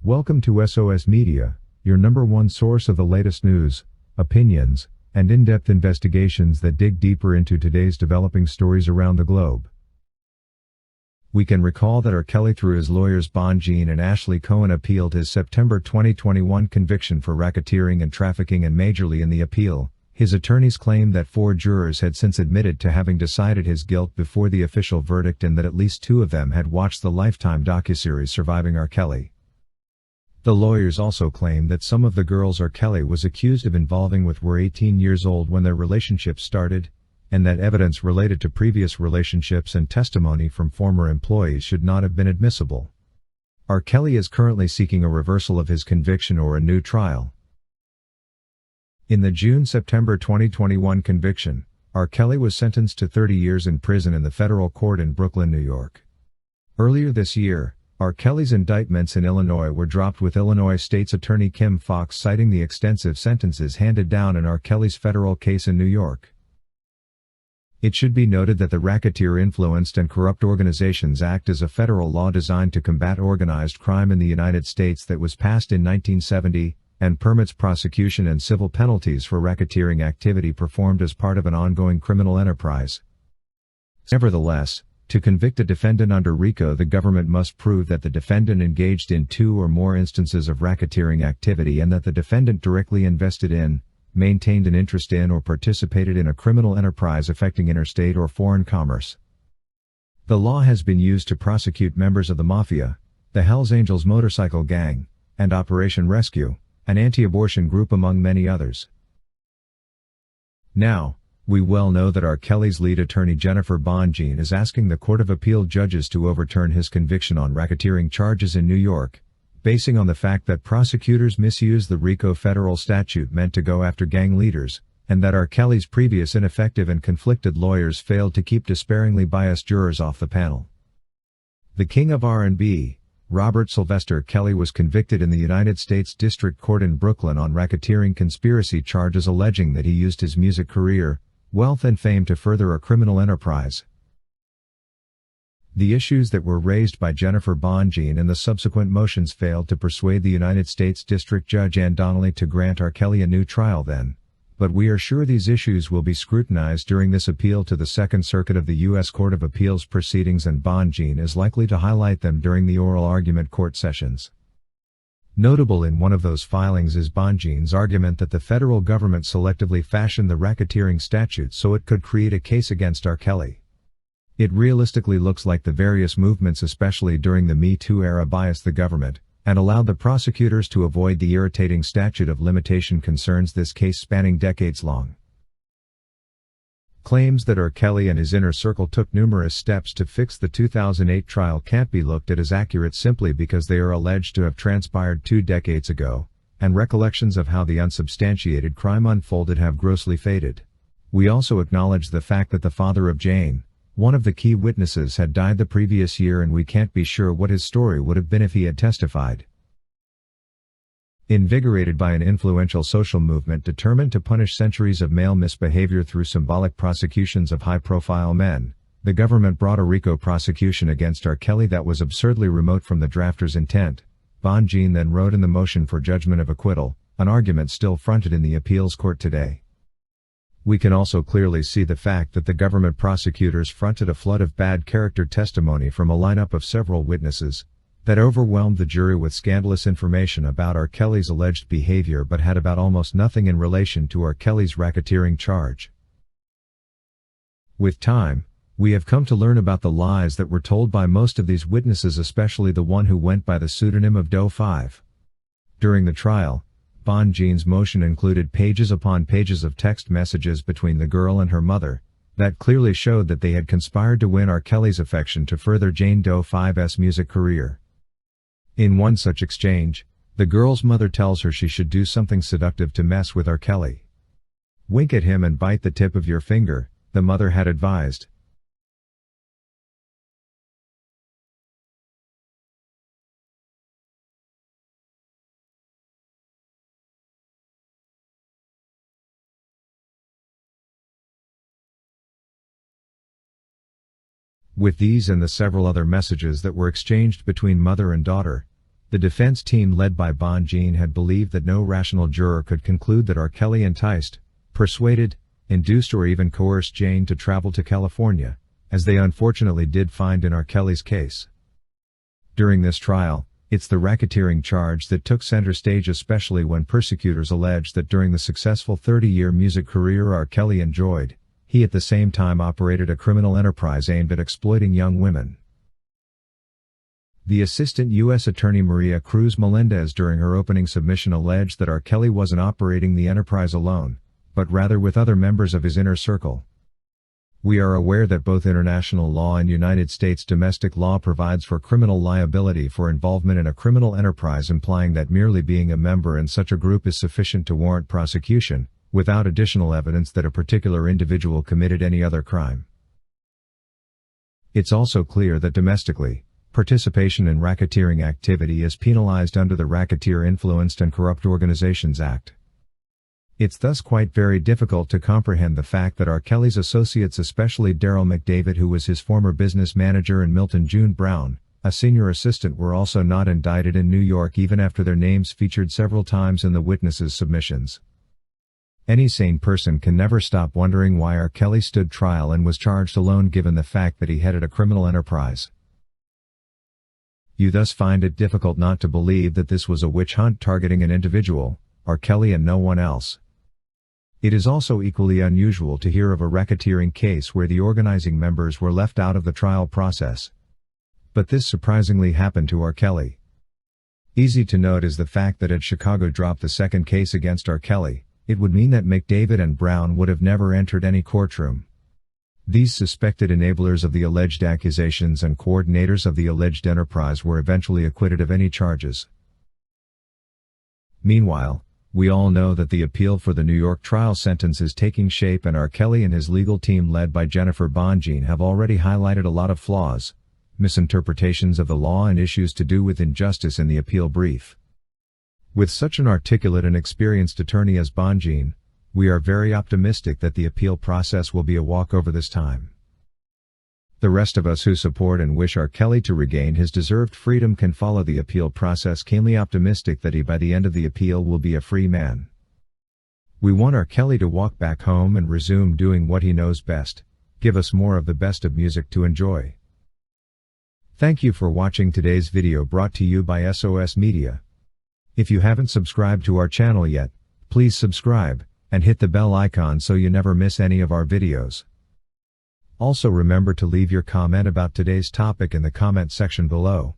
Welcome to SOS Media, your number one source of the latest news, opinions, and in-depth investigations that dig deeper into today's developing stories around the globe. We can recall that R. Kelly through his lawyers Bonjean and Ashley Cohen appealed his September 2021 conviction for racketeering and trafficking, and majorly in the appeal, his attorneys claimed that 4 jurors had since admitted to having decided his guilt before the official verdict, and that at least 2 of them had watched the Lifetime docuseries Surviving R. Kelly. The lawyers also claimed that some of the girls R. Kelly was accused of involving with were 18 years old when their relationship started, and that evidence related to previous relationships and testimony from former employees should not have been admissible. R. Kelly is currently seeking a reversal of his conviction or a new trial. In the June-September 2021 conviction, R. Kelly was sentenced to 30 years in prison in the federal court in Brooklyn, New York. Earlier this year, R. Kelly's indictments in Illinois were dropped, with Illinois State's Attorney Kim Foxx citing the extensive sentences handed down in R. Kelly's federal case in New York. It should be noted that the Racketeer Influenced and Corrupt Organizations Act is a federal law designed to combat organized crime in the United States that was passed in 1970, and permits prosecution and civil penalties for racketeering activity performed as part of an ongoing criminal enterprise. Nevertheless, to convict a defendant under RICO, the government must prove that the defendant engaged in 2 or more instances of racketeering activity, and that the defendant directly invested in, maintained an interest in, or participated in a criminal enterprise affecting interstate or foreign commerce. The law has been used to prosecute members of the Mafia, the Hells Angels motorcycle gang, and Operation Rescue, an anti-abortion group, among many others. Now, we well know that R. Kelly's lead attorney Jennifer Bonjean is asking the Court of Appeal judges to overturn his conviction on racketeering charges in New York, basing on the fact that prosecutors misused the RICO federal statute meant to go after gang leaders, and that R. Kelly's previous ineffective and conflicted lawyers failed to keep despairingly biased jurors off the panel. The king of R&B, Robert Sylvester Kelly, was convicted in the United States District Court in Brooklyn on racketeering conspiracy charges alleging that he used his music career, wealth and fame to further a criminal enterprise. The issues that were raised by Jennifer Bonjean and the subsequent motions failed to persuade the United States District Judge Ann Donnelly to grant R. Kelly a new trial then, but we are sure these issues will be scrutinized during this appeal to the Second Circuit of the U.S. Court of Appeals proceedings, and Bonjean is likely to highlight them during the oral argument court sessions. Notable in one of those filings is Bonjean's argument that the federal government selectively fashioned the racketeering statute so it could create a case against R. Kelly. It realistically looks like the various movements, especially during the Me Too era, biased the government, and allowed the prosecutors to avoid the irritating statute of limitation concerns, this case spanning decades long. Claims that R. Kelly and his inner circle took numerous steps to fix the 2008 trial can't be looked at as accurate simply because they are alleged to have transpired 2 decades ago, and recollections of how the unsubstantiated crime unfolded have grossly faded. We also acknowledge the fact that the father of Jane, one of the key witnesses, had died the previous year, and we can't be sure what his story would have been if he had testified. Invigorated by an influential social movement determined to punish centuries of male misbehavior through symbolic prosecutions of high-profile men, the government brought a RICO prosecution against R. Kelly that was absurdly remote from the drafter's intent. Bonjean then wrote in the motion for judgment of acquittal, an argument still fronted in the appeals court today. We can also clearly see the fact that the government prosecutors fronted a flood of bad character testimony from a lineup of several witnesses that overwhelmed the jury with scandalous information about R. Kelly's alleged behavior, but had about almost nothing in relation to R. Kelly's racketeering charge. With time, we have come to learn about the lies that were told by most of these witnesses, especially the one who went by the pseudonym of Doe 5. During the trial, Bonjean's motion included pages upon pages of text messages between the girl and her mother that clearly showed that they had conspired to win R. Kelly's affection to further Jane Doe 5's music career. In one such exchange, the girl's mother tells her she should do something seductive to mess with R. Kelly. "Wink at him and bite the tip of your finger," the mother had advised. With these and the several other messages that were exchanged between mother and daughter, The defense team led by Bonjean had believed that no rational juror could conclude that R. Kelly enticed, persuaded, induced or even coerced Jane to travel to California, as they unfortunately did find in R. Kelly's case. During this trial, it's the racketeering charge that took center stage, especially when prosecutors alleged that during the successful 30-year music career R. Kelly enjoyed, he at the same time operated a criminal enterprise aimed at exploiting young women. The Assistant U.S. Attorney Maria Cruz Melendez during her opening submission alleged that R. Kelly wasn't operating the enterprise alone, but rather with other members of his inner circle. We are aware that both international law and United States domestic law provides for criminal liability for involvement in a criminal enterprise, implying that merely being a member in such a group is sufficient to warrant prosecution, without additional evidence that a particular individual committed any other crime. It's also clear that domestically, participation in racketeering activity is penalized under the Racketeer Influenced and Corrupt Organizations Act. It's thus quite very difficult to comprehend the fact that R. Kelly's associates, especially Daryl McDavid, who was his former business manager, and Milton June Brown, a senior assistant, were also not indicted in New York even after their names featured several times in the witnesses' submissions. Any sane person can never stop wondering why R. Kelly stood trial and was charged alone, given the fact that he headed a criminal enterprise. You thus find it difficult not to believe that this was a witch hunt targeting an individual, R. Kelly, and no one else. It is also equally unusual to hear of a racketeering case where the organizing members were left out of the trial process. But this surprisingly happened to R. Kelly. Easy to note is the fact that had Chicago dropped the second case against R. Kelly, it would mean that McDavid and Brown would have never entered any courtroom. These suspected enablers of the alleged accusations and coordinators of the alleged enterprise were eventually acquitted of any charges. Meanwhile, we all know that the appeal for the New York trial sentence is taking shape, and R. Kelly and his legal team led by Jennifer Bonjean have already highlighted a lot of flaws, misinterpretations of the law, and issues to do with injustice in the appeal brief. With such an articulate and experienced attorney as Bonjean, we are very optimistic that the appeal process will be a walkover this time. The rest of us who support and wish R. Kelly to regain his deserved freedom can follow the appeal process keenly optimistic that he by the end of the appeal will be a free man. We want R. Kelly to walk back home and resume doing what he knows best, give us more of the best of music to enjoy. Thank you for watching today's video brought to you by SOS Media. If you haven't subscribed to our channel yet, please subscribe, and hit the bell icon so you never miss any of our videos. Also remember to leave your comment about today's topic in the comment section below.